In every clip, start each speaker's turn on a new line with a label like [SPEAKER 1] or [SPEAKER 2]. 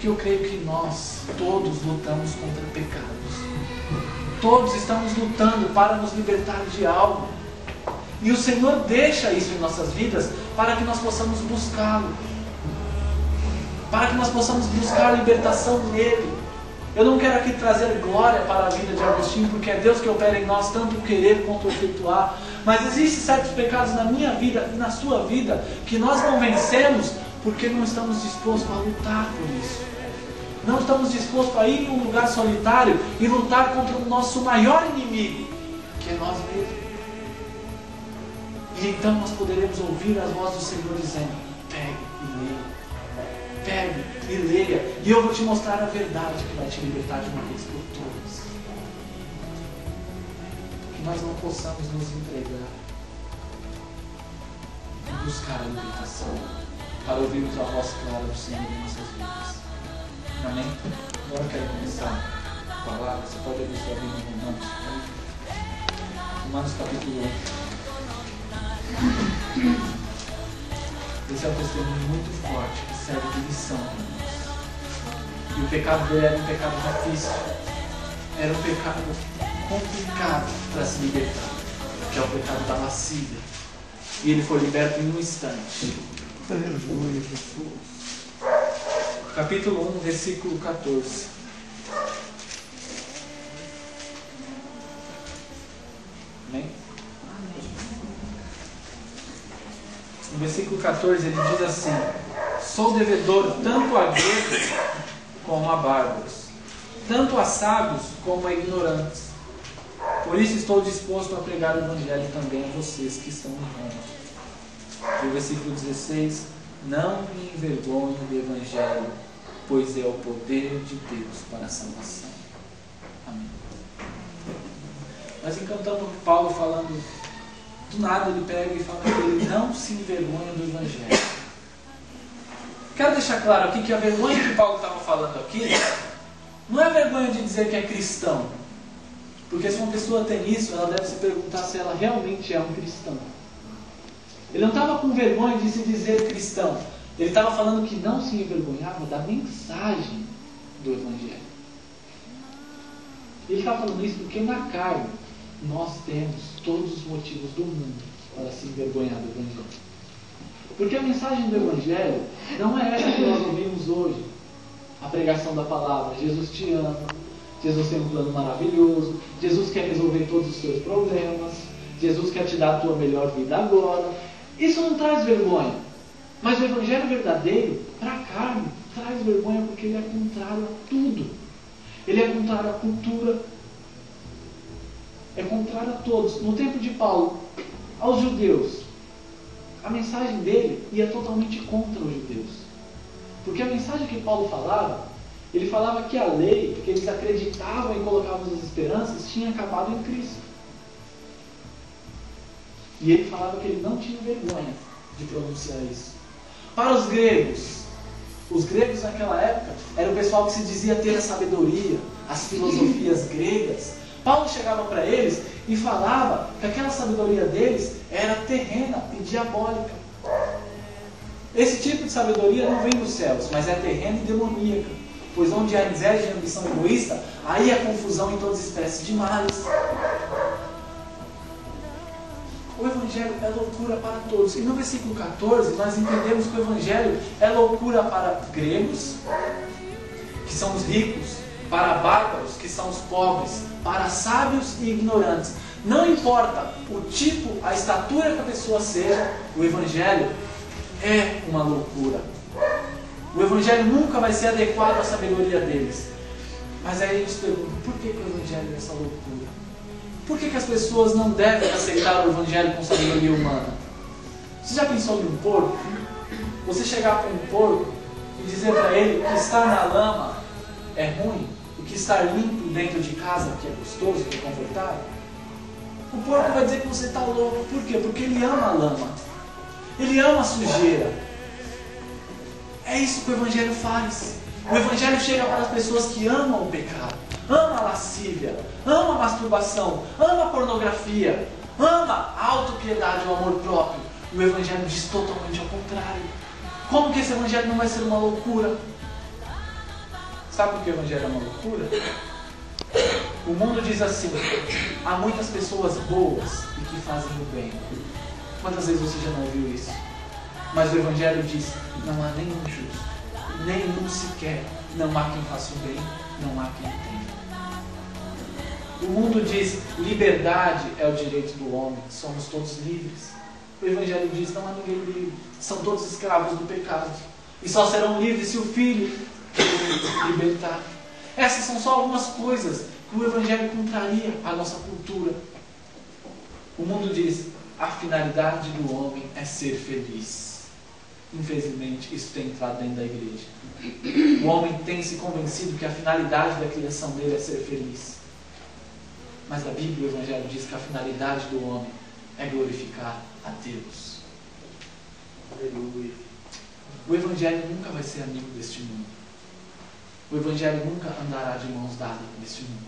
[SPEAKER 1] Porque eu creio que nós todos lutamos contra pecados. Todos estamos lutando para nos libertar de algo. E o Senhor deixa isso em nossas vidas para que nós possamos buscá-lo. Para que nós possamos buscar a libertação nele. Eu não quero aqui trazer glória para a vida de Agostinho, porque é Deus que opera em nós tanto o querer quanto o efetuar. Mas existem certos pecados na minha vida e na sua vida que nós não vencemos porque não estamos dispostos a lutar por isso. Não estamos dispostos a ir em um lugar solitário e lutar contra o nosso maior inimigo, que é nós mesmos. E então nós poderemos ouvir a voz do Senhor dizendo: pegue e leia. Pegue e leia. E eu vou te mostrar a verdade que vai te libertar de uma vez por todas. Que nós não possamos nos entregar e buscar a libertação para ouvirmos a voz clara do Senhor em nossas vidas. Amém? Agora eu quero começar a palavra. Você pode abrir sua Bíblia em Romanos. Romanos capítulo 1. Esse é um testemunho muito forte que serve de lição para nós. E o pecado dele era um pecado difícil. Era um pecado complicado para se libertar, que é o pecado da lascívia. E ele foi liberto em um instante. Aleluia, Jesus. Capítulo 1, versículo 14. Amém? No versículo 14 ele diz assim: sou devedor tanto a gregos como a bárbaros, tanto a sábios como a ignorantes. Por isso estou disposto a pregar o evangelho também a vocês que estão em Roma. E o versículo 16: não me envergonho do evangelho, pois é o poder de Deus para a salvação. Amém. Nós encantamos Paulo falando, do nada ele pega e fala que ele não se envergonha do evangelho. Quero deixar claro aqui que a vergonha que Paulo estava falando aqui não é a vergonha de dizer que é cristão. Porque se uma pessoa tem isso, ela deve se perguntar se ela realmente é um cristão. Ele não estava com vergonha de se dizer cristão. Ele estava falando que não se envergonhava da mensagem do evangelho. Ele estava falando isso porque na carne nós temos todos os motivos do mundo para se envergonhar do evangelho. Porque a mensagem do evangelho não é essa que nós ouvimos hoje. A pregação da palavra: Jesus te ama, Jesus tem um plano maravilhoso, Jesus quer resolver todos os seus problemas, Jesus quer te dar a tua melhor vida agora. Isso não traz vergonha. Mas o evangelho verdadeiro, para a carne, traz vergonha porque ele é contrário a tudo. Ele é contrário à cultura. É contrário a todos. No tempo de Paulo, aos judeus, a mensagem dele ia totalmente contra os judeus. Porque a mensagem que Paulo falava, ele falava que a lei, que eles acreditavam e colocavam as esperanças, tinha acabado em Cristo. E ele falava que ele não tinha vergonha de pronunciar isso. Para os gregos naquela época, era o pessoal que se dizia ter a sabedoria, as filosofias gregas. Paulo chegava para eles e falava que aquela sabedoria deles era terrena e diabólica. Esse tipo de sabedoria não vem dos céus, mas é terrena e demoníaca. Pois onde há inveja e ambição egoísta, aí há confusão em todas as espécies de males. O evangelho é loucura para todos. E no versículo 14 nós entendemos que o evangelho é loucura para gregos, que são os ricos, para bárbaros, que são os pobres, para sábios e ignorantes. Não importa o tipo, a estatura que a pessoa seja, o evangelho é uma loucura. O evangelho nunca vai ser adequado à sabedoria deles. Mas aí a gente se pergunta, por que o evangelho é essa loucura? Por que as pessoas não devem aceitar o evangelho com sabedoria humana? Você já pensou em um porco? Você chegar para um porco e dizer para ele que estar na lama é ruim, e que estar limpo dentro de casa que é gostoso, que é confortável? O porco vai dizer que você está louco. Por quê? Porque ele ama a lama. Ele ama a sujeira. É isso que o evangelho faz. O evangelho chega para as pessoas que amam o pecado, ama a lascívia, ama a masturbação, ama a pornografia, ama a autopiedade, o amor próprio. E o evangelho diz totalmente ao contrário. Como que esse evangelho não vai ser uma loucura? Sabe por que o Evangelho é uma loucura? O mundo diz assim: há muitas pessoas boas e que fazem o bem. Quantas vezes você já não ouviu isso? Mas o Evangelho diz: não há nenhum justo, nenhum sequer. Não há quem faça o bem, não há quem tenha. O mundo diz: liberdade é o direito do homem, somos todos livres. O Evangelho diz: não há ninguém livre, são todos escravos do pecado. E só serão livres se o Filho libertar. Essas são só algumas coisas que o Evangelho contraria à nossa cultura. O mundo diz: a finalidade do homem é ser feliz. Infelizmente, isso tem entrado dentro da igreja. O homem tem se convencido que a finalidade da criação dele é ser feliz. Mas a Bíblia, o Evangelho, diz que a finalidade do homem é glorificar a Deus. Aleluia. O Evangelho nunca vai ser amigo deste mundo. O Evangelho nunca andará de mãos dadas neste mundo.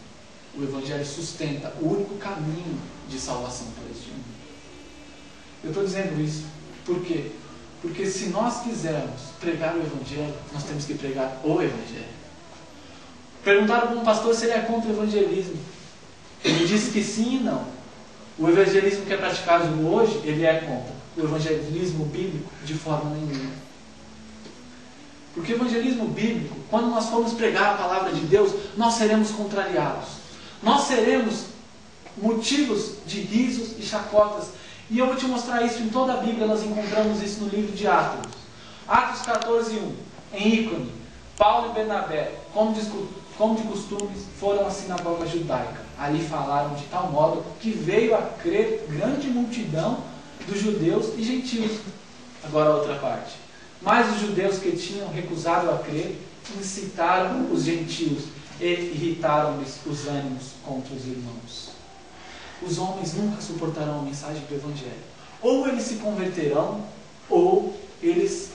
[SPEAKER 1] O Evangelho sustenta o único caminho de salvação para este mundo. Eu estou dizendo isso por quê? Porque se nós quisermos pregar o Evangelho, nós temos que pregar o Evangelho. Perguntaram para um pastor se ele é contra o evangelismo. Ele disse que sim e não. O evangelismo que é praticado hoje, ele é contra. O evangelismo bíblico, de forma nenhuma. Porque o evangelismo bíblico, quando nós formos pregar a palavra de Deus, nós seremos contrariados. Nós seremos motivos de risos e chacotas. E eu vou te mostrar isso em toda a Bíblia. Nós encontramos isso no livro de Atos. Atos 14:1. Em Ícone, Paulo e Bernabé, como de costumes, foram à sinagoga judaica. Ali falaram de tal modo que veio a crer grande multidão dos judeus e gentios. Agora a outra parte. Mas os judeus que tinham recusado a crer incitaram os gentios e irritaram-lhes os ânimos contra os irmãos. Os homens nunca suportarão a mensagem do Evangelho. Ou eles se converterão, ou eles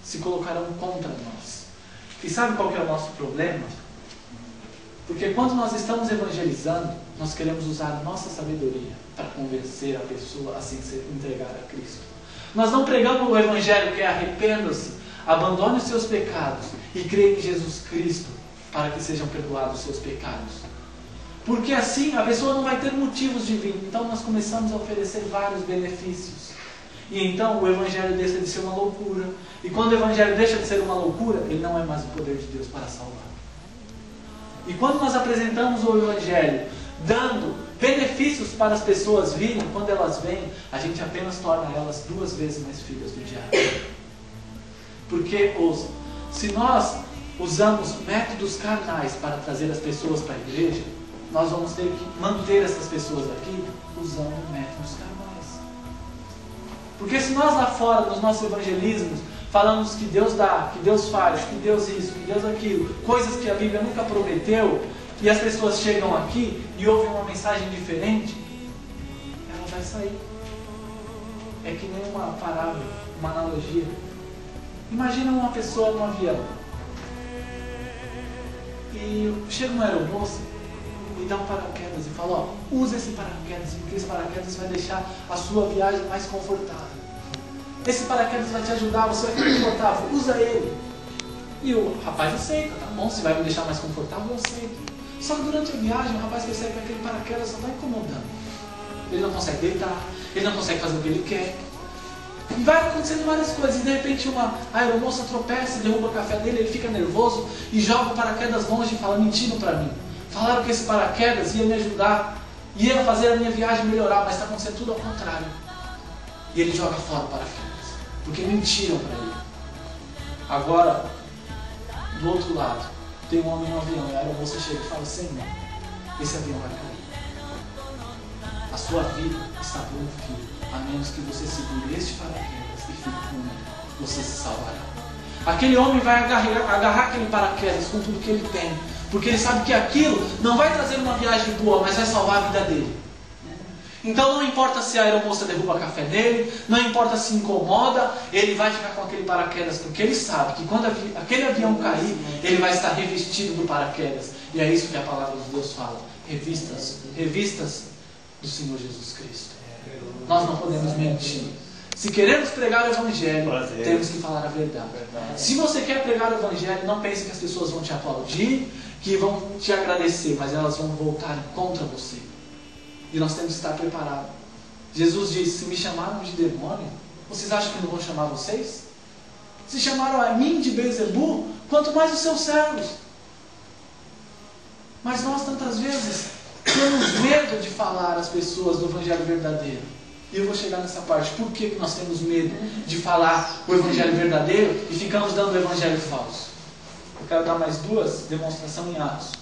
[SPEAKER 1] se colocarão contra nós. E sabe qual que é o nosso problema? Porque quando nós estamos evangelizando, nós queremos usar a nossa sabedoria para convencer a pessoa a se entregar a Cristo. Nós não pregamos o Evangelho que é arrependa-se, abandone os seus pecados e creia em Jesus Cristo para que sejam perdoados os seus pecados. Porque assim a pessoa não vai ter motivos de vir. Então nós começamos a oferecer vários benefícios. E então o Evangelho deixa de ser uma loucura. E quando o Evangelho deixa de ser uma loucura, ele não é mais o poder de Deus para salvar. E quando nós apresentamos o Evangelho dando benefícios para as pessoas virem, quando elas vêm, a gente apenas torna elas 2 vezes mais filhas do diabo. Porque, ouça, se nós usamos métodos carnais para trazer as pessoas para a igreja, nós vamos ter que manter essas pessoas aqui usando métodos carnais. Porque se nós lá fora, nos nossos evangelismos, falamos que Deus dá, que Deus faz, que Deus isso, que Deus aquilo, coisas que a Bíblia nunca prometeu, e as pessoas chegam aqui e ouvem uma mensagem diferente, ela vai sair. É que nem uma parábola, uma analogia. Imagina uma pessoa num avião e chega uma aeromoça e dá um paraquedas e fala: ó, usa esse paraquedas, porque esse paraquedas vai deixar a sua viagem mais confortável. Esse paraquedas vai te ajudar, você vai ficar confortável, usa ele. E o rapaz aceita, tá bom, se vai me deixar mais confortável, eu aceito. Só que durante a viagem o rapaz percebe que aquele paraquedas só está incomodando. Ele não consegue deitar, ele não consegue fazer o que ele quer. E vai acontecendo várias coisas. E de repente uma aeromoça tropeça, derruba o café dele, ele fica nervoso e joga o paraquedas longe e fala: mentiram para mim. Falaram que esse paraquedas ia me ajudar, ia fazer a minha viagem melhorar, mas está acontecendo tudo ao contrário. E ele joga fora o paraquedas, porque mentiram para ele. Agora, do outro lado, tem um homem no avião e a aeromoça chega e fala: Senhor, esse avião vai cair. A sua vida está por um fio, a menos que você segure este paraquedas e fique com ele. Você se salvará. Aquele homem vai agarrar aquele paraquedas com tudo que ele tem, porque ele sabe que aquilo não vai trazer uma viagem boa, mas vai salvar a vida dele. Então não importa se a aeromoça derruba café nele, não importa se incomoda, ele vai ficar com aquele paraquedas, porque ele sabe que quando aquele avião cair, ele vai estar revestido do paraquedas. E é isso que a palavra de Deus fala: revistas do Senhor Jesus Cristo. Nós não podemos mentir. Se queremos pregar o Evangelho, temos que falar a verdade. Se você quer pregar o Evangelho, não pense que as pessoas vão te aplaudir, que vão te agradecer, mas elas vão voltar contra você. E nós temos que estar preparados. Jesus disse: se me chamaram de demônio, vocês acham que não vão chamar vocês? Se chamaram a mim de Beelzebu, quanto mais os seus servos. Mas nós tantas vezes temos medo de falar às pessoas do Evangelho verdadeiro. E eu vou chegar nessa parte. Por que nós temos medo de falar o Evangelho verdadeiro e ficamos dando o Evangelho falso? Eu quero dar mais duas demonstrações em Atos.